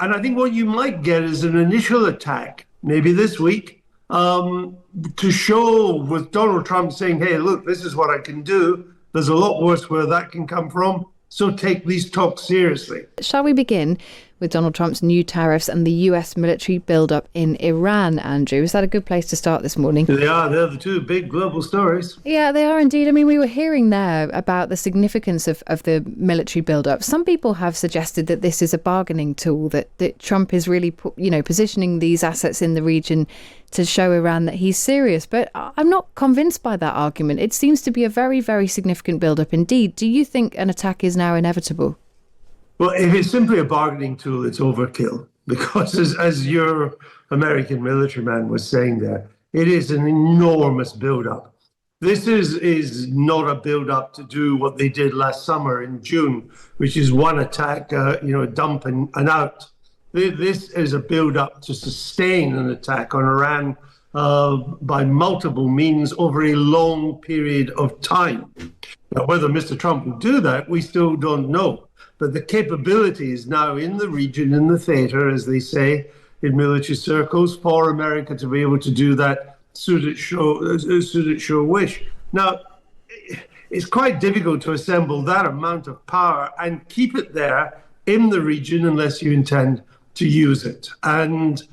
And I think what you might get is an initial attack, maybe this week, to show with Donald Trump saying, hey, look, this is what I can do. There's a lot worse where that can come from. So take these talks seriously. Shall we begin with Donald Trump's new tariffs and the US military buildup in Iran, Andrew? Is that a good place to start this morning? They are. They're the two big global stories. Yeah, they are indeed. I mean, we were hearing there about the significance of the military buildup. Some people have suggested that this is a bargaining tool, that Trump is really, positioning these assets in the region to show Iran that he's serious. But I'm not convinced by that argument. It seems to be a very, very significant buildup indeed. Do you think an attack is now inevitable? Well, if it's simply a bargaining tool, it's overkill. Because as your American military man was saying there, it is an enormous buildup. This is not a buildup to do what they did last summer in June, which is one attack, a dump and out. This is a build-up to sustain an attack on Iran by multiple means over a long period of time. Now, whether Mr. Trump will do that, we still don't know. But the capability is now in the region, in the theater, as they say in military circles, for America to be able to do that should it show wish. Now, it's quite difficult to assemble that amount of power and keep it there in the region unless you intend to use it. And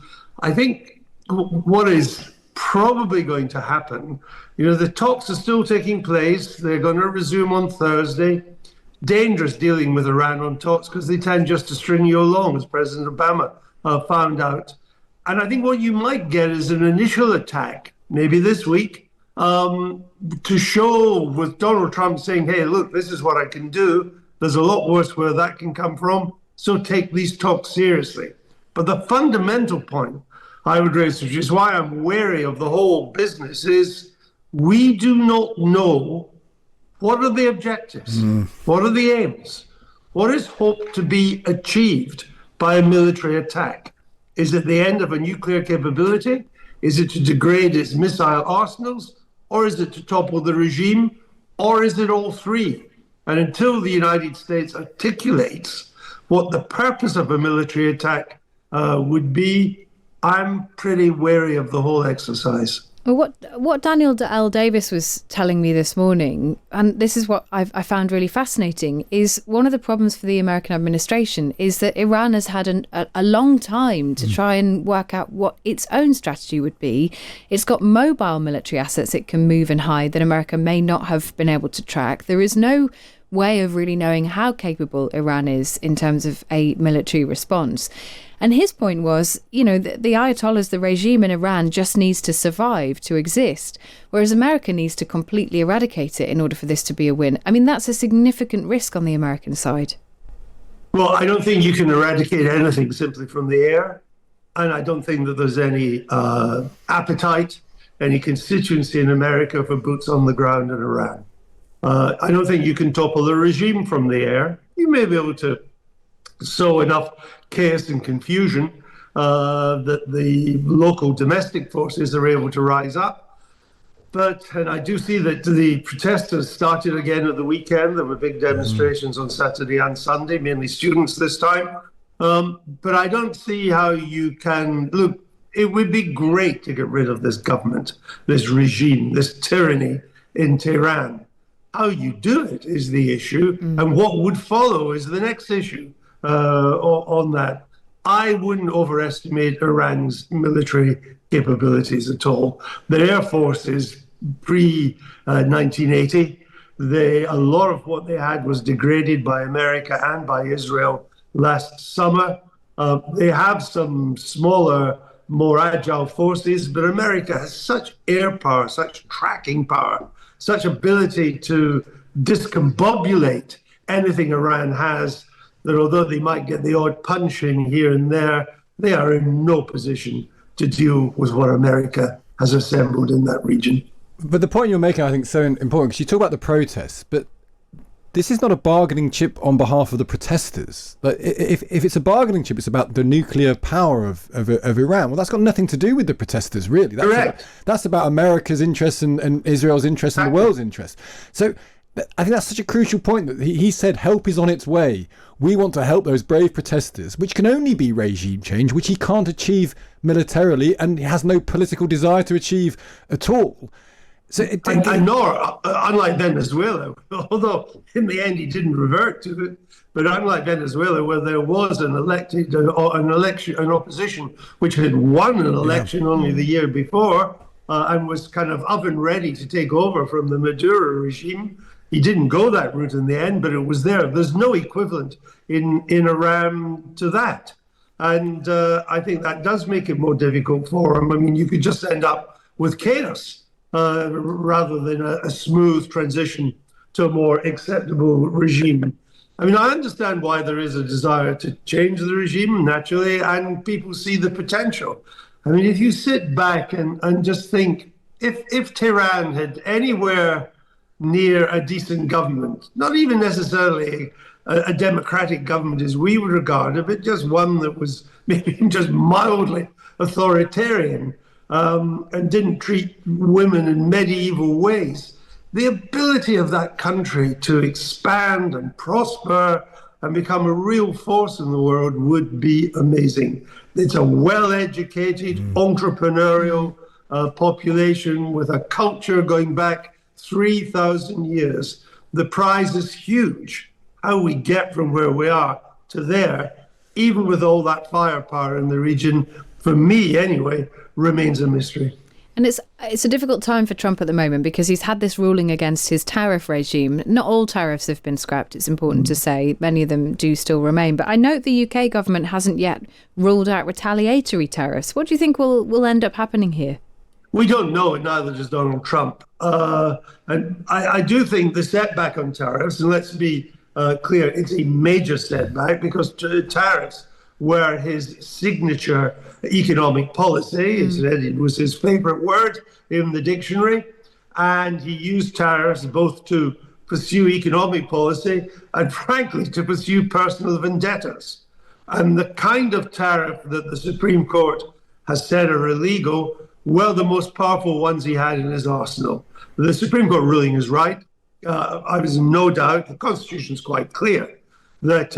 I think what is probably going to happen, the talks are still taking place. They're going to resume on Thursday. Dangerous dealing with Iran on talks because they tend just to string you along, as President Obama found out. And I think what you might get is an initial attack, maybe this week, to show with Donald Trump saying, hey, look, this is what I can do. There's a lot worse where that can come from. So take these talks seriously. But the fundamental point I would raise, which is why I'm wary of the whole business, is we do not know what are the objectives, what are the aims, what is hoped to be achieved by a military attack. Is it the end of a nuclear capability? Is it to degrade its missile arsenals? Or is it to topple the regime? Or is it all three? And until the United States articulates what the purpose of a military attack would be, I'm pretty wary of the whole exercise. Well, what Daniel L. Davis was telling me this morning, and this is what I found really fascinating, is one of the problems for the American administration is that Iran has had a long time to try and work out what its own strategy would be. It's got mobile military assets it can move and hide that America may not have been able to track. There is no way of really knowing how capable Iran is in terms of a military response. And his point was, the Ayatollahs, the regime in Iran just needs to survive, to exist, whereas America needs to completely eradicate it in order for this to be a win. I mean, that's a significant risk on the American side. Well, I don't think you can eradicate anything simply from the air. And I don't think that there's any appetite, any constituency in America for boots on the ground in Iran. I don't think you can topple the regime from the air. You may be able to sow enough chaos and confusion that the local domestic forces are able to rise up. And I do see that the protesters started again at the weekend. There were big demonstrations on Saturday and Sunday, mainly students this time. But I don't see how you can, look, it would be great to get rid of this government, this regime, this tyranny in Tehran. How you do it is the issue, and what would follow is the next issue on that. I wouldn't overestimate Iran's military capabilities at all. The Air Force is pre-1980. A lot of what they had was degraded by America and by Israel last summer. They have some smaller, more agile forces, but America has such air power, such tracking power, such ability to discombobulate anything Iran has, that although they might get the odd punch in here and there, they are in no position to deal with what America has assembled in that region. But the point you're making, I think, is so important, because you talk about the protests, but this is not a bargaining chip on behalf of the protesters. Like, if it's a bargaining chip, it's about the nuclear power of Iran. Well, that's got nothing to do with the protesters, really. Correct. That's about America's interests and Israel's interests and the world's interests. So I think that's such a crucial point that he said help is on its way. We want to help those brave protesters, which can only be regime change, which he can't achieve militarily and he has no political desire to achieve at all. So and nor, unlike Venezuela, although in the end he didn't revert to it, but unlike Venezuela, where there was an opposition which had won an election only the year before and was kind of oven ready to take over from the Maduro regime, he didn't go that route in the end, but it was there. There's no equivalent in Iran to that. And I think that does make it more difficult for him. I mean, you could just end up with chaos rather than a smooth transition to a more acceptable regime. I mean, I understand why there is a desire to change the regime, naturally, and people see the potential. I mean, if you sit back and just think, if Tehran had anywhere near a decent government, not even necessarily a democratic government as we would regard it, but just one that was maybe just mildly authoritarian and didn't treat women in medieval ways, the ability of that country to expand and prosper and become a real force in the world would be amazing. It's a well-educated, entrepreneurial population with a culture going back 3,000 years. The prize is huge. How we get from where we are to there, even with all that firepower in the region, for me anyway, remains a mystery. And it's a difficult time for Trump at the moment because he's had this ruling against his tariff regime. Not all tariffs have been scrapped, it's important to say. Many of them do still remain. But I note the UK government hasn't yet ruled out retaliatory tariffs. What do you think will end up happening here? We don't know, and neither does Donald Trump. And I do think the setback on tariffs, and let's be clear, it's a major setback because tariffs were his signature economic policy. It was his favorite word in the dictionary. And he used tariffs both to pursue economic policy and, frankly, to pursue personal vendettas. And the kind of tariff that the Supreme Court has said are illegal were the most powerful ones he had in his arsenal. The Supreme Court ruling is right. I was in no doubt, the Constitution is quite clear, that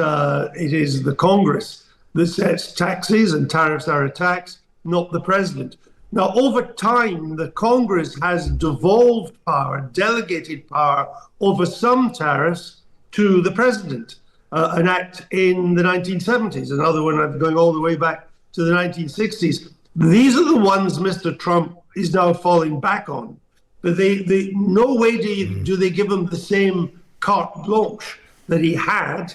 it is the Congress that sets taxes, and tariffs are a tax, not the president. Now, over time, the Congress has devolved power, delegated power over some tariffs to the president. An act in the 1970s, another one going all the way back to the 1960s. These are the ones Mr. Trump is now falling back on. But no way do they give him the same carte blanche that he had.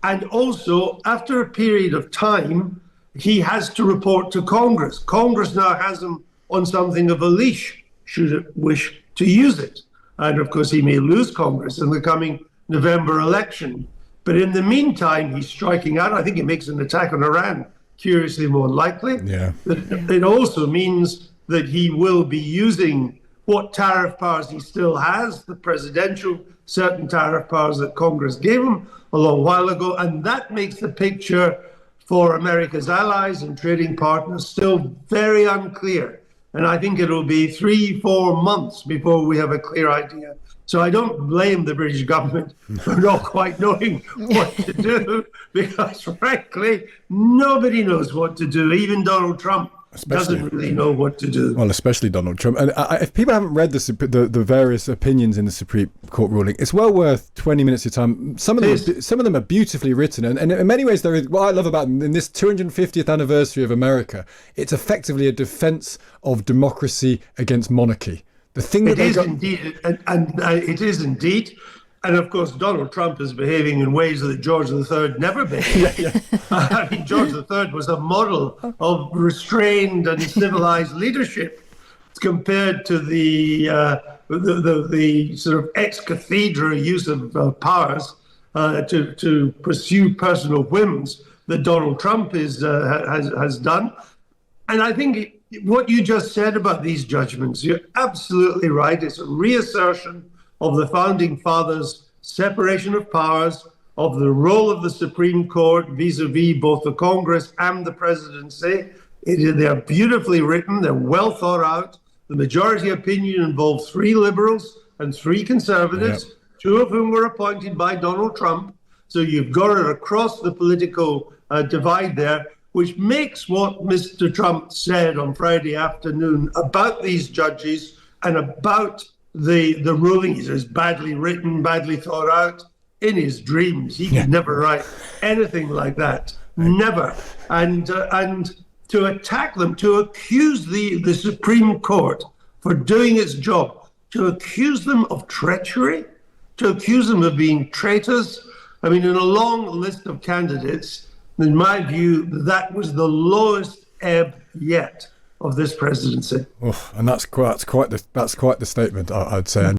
And also, after a period of time, he has to report to Congress. Congress now has him on something of a leash, should it wish to use it. And of course, he may lose Congress in the coming November election. But in the meantime, he's striking out. I think he makes an attack on Iran curiously more likely. Yeah. It also means that he will be using what tariff powers he still has, the presidential certain tariff powers that Congress gave him a long while ago, and that makes the picture for America's allies and trading partners still very unclear. And I think it'll be 3-4 months before we have a clear idea. So I don't blame the British government for not quite knowing what to do, because frankly, nobody knows what to do. Even Donald Trump doesn't really know what to do. Well, especially Donald Trump. And if people haven't read the various opinions in the Supreme Court ruling, it's well worth 20 minutes of your time. Some of them are beautifully written, and in many ways, what I love about them, in this 250th anniversary of America, it's effectively a defense of democracy against monarchy. The thing that indeed, and it is indeed. And of course, Donald Trump is behaving in ways that George III never behaved. I mean, George III was a model of restrained and civilized leadership compared to the sort of ex-cathedra use of powers to pursue personal whims that Donald Trump has done. And I think what you just said about these judgments, you're absolutely right. It's a reassertion of the Founding Fathers' separation of powers, of the role of the Supreme Court vis-a-vis both the Congress and the presidency. They're beautifully written, they're well thought out. The majority opinion involves 3 liberals and 3 conservatives. Yep. two of whom were appointed by Donald Trump. So you've got it across the political divide there, which makes what Mr. Trump said on Friday afternoon about these judges and about the ruling. He says badly written, badly thought out. In his dreams, he could never write anything like that. Never. And to attack them, to accuse the Supreme Court for doing its job, to accuse them of treachery, to accuse them of being traitors. I mean, in a long list of candidates, in my view, that was the lowest ebb yet of this presidency. And that's quite the statement, I'd say.